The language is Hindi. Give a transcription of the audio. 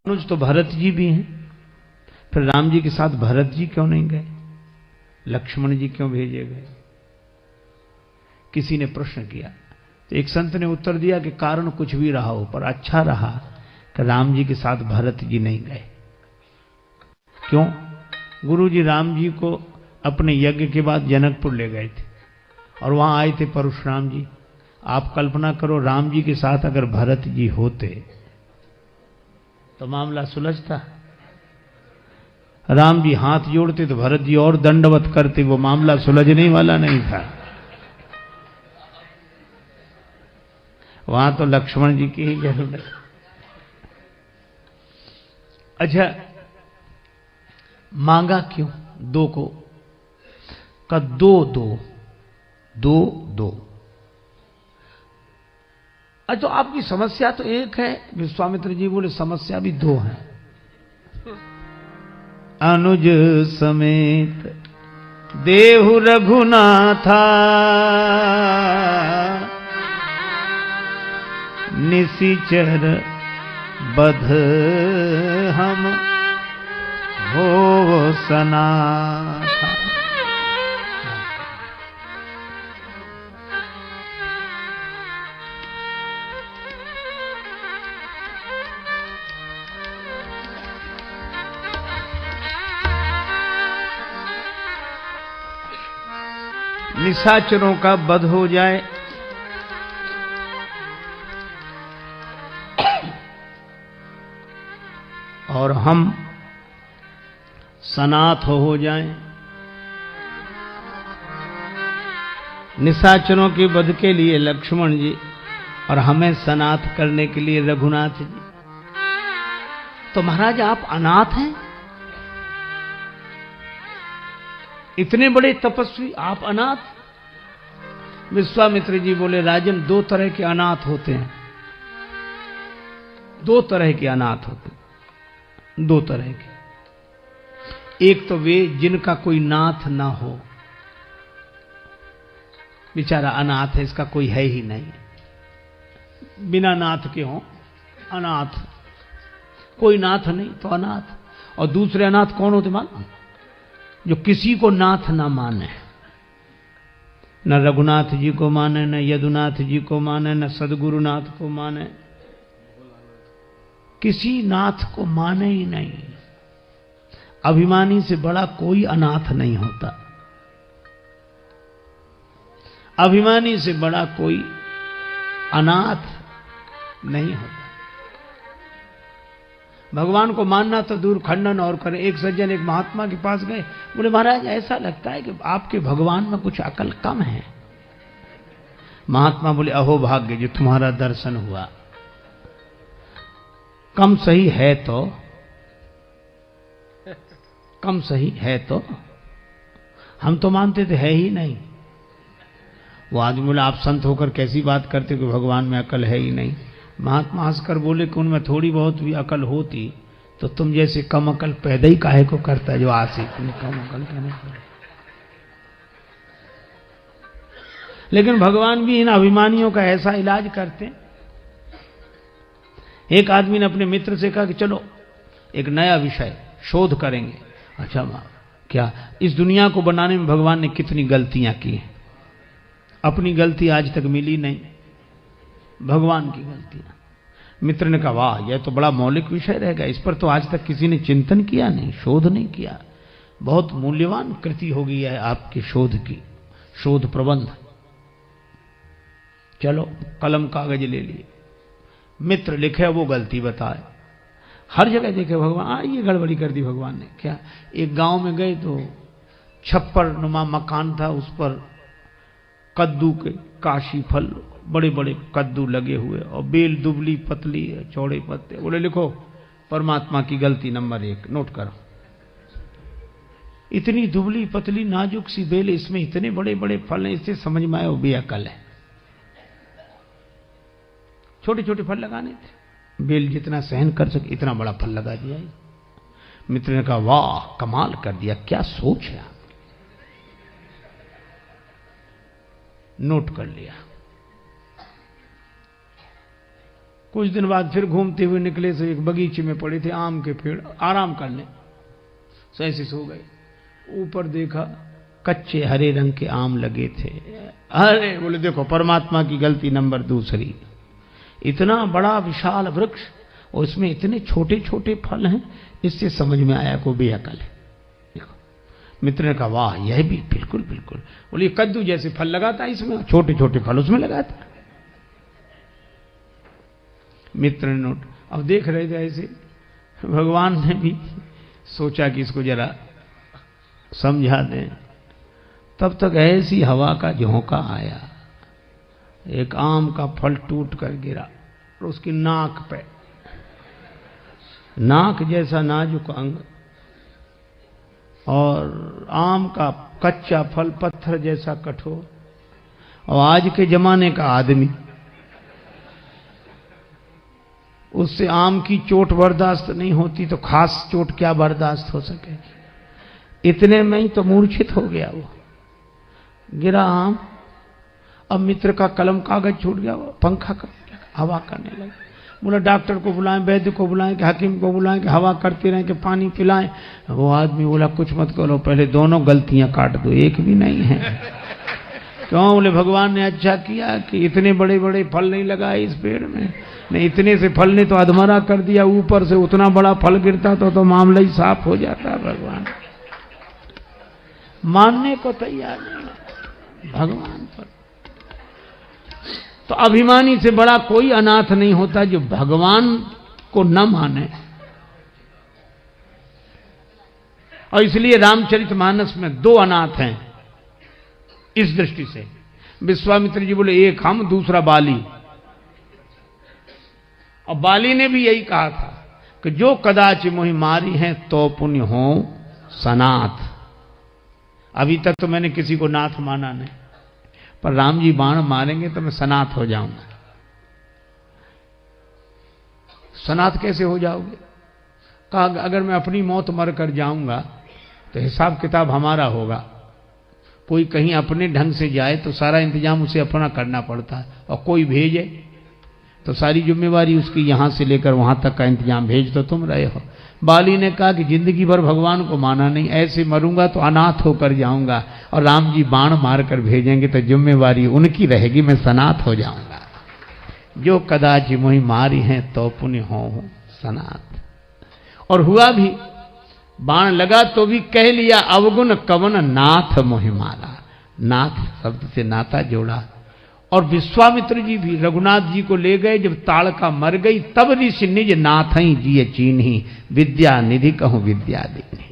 अनुज तो भरत जी भी हैं, फिर राम जी के साथ भरत जी क्यों नहीं गए, लक्ष्मण जी क्यों भेजे गए? किसी ने प्रश्न किया तो एक संत ने उत्तर दिया कि कारण कुछ भी रहा हो, पर अच्छा रहा कि राम जी के साथ भरत जी नहीं गए। क्यों? गुरु जी राम जी को अपने यज्ञ के बाद जनकपुर ले गए थे और वहां आए थे परशुराम जी। आप कल्पना करो, राम जी के साथ अगर भरत जी होते तो मामला सुलझता। राम जी हाथ जोड़ते तो भरत जी और दंडवत करते, वो मामला सुलझने वाला नहीं था। वहां तो लक्ष्मण जी की ही जरूरत। अच्छा, मांगा क्यों दो को? का दो दो दो दो। अच्छा, तो आपकी समस्या तो एक है। विश्वामित्र जी बोले समस्या भी दो है। अनुज समेत देहु रघुनाथा, निशिचर बध हम हो सनाथा। निशाचरों का वध हो जाए, और हम सनाथ हो जाएं। निशाचरों के वध के लिए लक्ष्मण जी और हमें सनाथ करने के लिए रघुनाथ जी। तो महाराज आप अनाथ हैं? इतने बड़े तपस्वी आप अनाथ? विश्वामित्र जी बोले राजन, दो तरह के अनाथ होते हैं। दो तरह के अनाथ होते हैं, दो तरह के। एक तो वे जिनका कोई नाथ ना हो, बेचारा अनाथ है, इसका कोई है ही नहीं, बिना नाथ के हो अनाथ, कोई नाथ नहीं तो अनाथ। और दूसरे अनाथ कौन होते मानो? जो किसी को नाथ ना माने, न रघुनाथ जी को माने, न यदुनाथ जी को माने, न सदगुरुनाथ को माने, किसी नाथ को माने ही नहीं। अभिमानी से बड़ा कोई अनाथ नहीं होता, अभिमानी से बड़ा कोई अनाथ नहीं होता। भगवान को मानना तो दूर, खंडन और करें। एक सज्जन एक महात्मा के पास गए, बोले महाराज ऐसा लगता है कि आपके भगवान में कुछ अकल कम है। महात्मा बोले अहो भाग्य जो तुम्हारा दर्शन हुआ। कम सही है तो, कम सही है तो, हम तो मानते थे है ही नहीं। वो आदमी बोला आप संत होकर कैसी बात करते कि भगवान में अकल है ही नहीं। महात्मा हंसकर बोले कि उनमें थोड़ी बहुत भी अकल होती तो तुम जैसे कम अकल पैदा ही काहे को करता है जो आशिक, तुम्हें कम अकल कहने पड़े। लेकिन भगवान भी इन अभिमानियों का ऐसा इलाज करते। एक आदमी ने अपने मित्र से कहा कि चलो एक नया विषय शोध करेंगे। अच्छा क्या? इस दुनिया को बनाने में भगवान ने कितनी गलतियां की हैं? अपनी गलती आज तक मिली नहीं, भगवान की गलतियां। मित्र ने कहा वाह यह तो बड़ा मौलिक विषय रहेगा, इस पर तो आज तक किसी ने चिंतन किया नहीं, शोध नहीं किया। बहुत मूल्यवान कृति हो गई है आपकी शोध की, शोध प्रबंध। चलो कलम कागज ले लिए, मित्र लिखे वो गलती बताए। हर जगह देखे भगवान ये गड़बड़ी कर दी भगवान ने। क्या? एक गांव में गए तो छप्पर नुमा मकान था, उस पर कद्दू के काशी फल, बड़े बड़े कद्दू लगे हुए और बेल दुबली पतली है, चौड़े पत्ते। बोले लिखो परमात्मा की गलती नंबर 1, नोट करो। इतनी दुबली पतली नाजुक सी बेल, इसमें इतने बड़े बड़े फल हैं, इससे समझ में आया वो बेअकल है। छोटे छोटे फल लगाने थे, बेल जितना सहन कर सके इतना बड़ा फल लगा दिया। मित्र ने कहा वाह कमाल कर दिया, क्या सोच है। नोट कर लिया। कुछ दिन बाद फिर घूमते हुए निकले तो एक बगीचे में पड़े थे आम के पेड़, आराम करने, सो ऐसे सो गए। ऊपर देखा कच्चे हरे रंग के आम लगे थे। अरे बोले देखो परमात्मा की गलती नंबर दूसरी, इतना बड़ा विशाल वृक्ष और उसमें इतने छोटे छोटे फल हैं, इससे समझ में आया को बेअकल है। देखो मित्र ने कहा वाह यह भी बिल्कुल बिल्कुल, बोले कद्दू जैसे फल लगाता है इसमें, छोटे छोटे फल उसमें लगाता। मित्र ने नोट, अब देख रहे थे ऐसे, भगवान ने भी सोचा कि इसको जरा समझा दें। तब तक ऐसी हवा का झोंका आया, एक आम का फल टूट कर गिरा और उसकी नाक पे, नाक जैसा नाजुक अंग, और आम का कच्चा फल पत्थर जैसा कठोर, और आज के जमाने का आदमी, उससे आम की चोट बर्दाश्त नहीं होती तो खास चोट क्या बर्दाश्त हो सकेगी। इतने में ही तो मूर्छित हो गया वो, गिरा आम। अब मित्र का कलम कागज छूट गया, वो पंखा कर हवा करने लगा। बोला डॉक्टर को बुलाएं, वैद्य को बुलाएं, कि हकीम को बुलाएं, कि हवा करते रहें, कि पानी पिलाएं। वो आदमी बोला कुछ मत करो, पहले दोनों गलतियां काट दो, एक भी नहीं है। क्यों? बोले भगवान ने अच्छा किया कि इतने बड़े बड़े फल नहीं लगाए इस पेड़ में, नहीं इतने से फल ने तो अधमरा कर दिया, ऊपर से उतना बड़ा फल गिरता तो मामला ही साफ हो जाता। भगवान मानने को तैयार नहीं भगवान पर। तो अभिमानी से बड़ा कोई अनाथ नहीं होता जो भगवान को न माने। और इसलिए रामचरितमानस में दो अनाथ हैं इस दृष्टि से। विश्वामित्र जी बोले एक हम, दूसरा बाली। और बाली ने भी यही कहा था कि जो कदाचि मोहि मारी हैं तो पुण्य हो सनाथ। अभी तक तो मैंने किसी को नाथ माना नहीं, पर राम जी बाण मारेंगे तो मैं सनाथ हो जाऊंगा। सनाथ कैसे हो जाओगे? कहा अगर मैं अपनी मौत मर कर जाऊंगा तो हिसाब किताब हमारा होगा। कोई कहीं अपने ढंग से जाए तो सारा इंतजाम उसे अपना करना पड़ता है, और कोई भेजे तो सारी जिम्मेवारी उसकी, यहां से लेकर वहां तक का इंतजाम भेज तो तुम रहे हो। बाली ने कहा कि जिंदगी भर भगवान को माना नहीं, ऐसे मरूंगा तो अनाथ होकर जाऊंगा, और राम जी बाण मार कर भेजेंगे तो जिम्मेवारी उनकी रहेगी, मैं सनाथ हो जाऊंगा। जो कदाचि मोहि मारी हैं तो पुण्य हो सनाथ। और हुआ भी, बाण लगा तो भी कह लिया अवगुण कवन नाथ मोहि मारा। नाथ शब्द से नाता जोड़ा। और विश्वामित्र जी भी रघुनाथ जी को ले गए, जब ताड़का मर गई तब ऋषि निज नाथ ही जिये चीन्ही, विद्या निधि कहूं विद्या दीनी।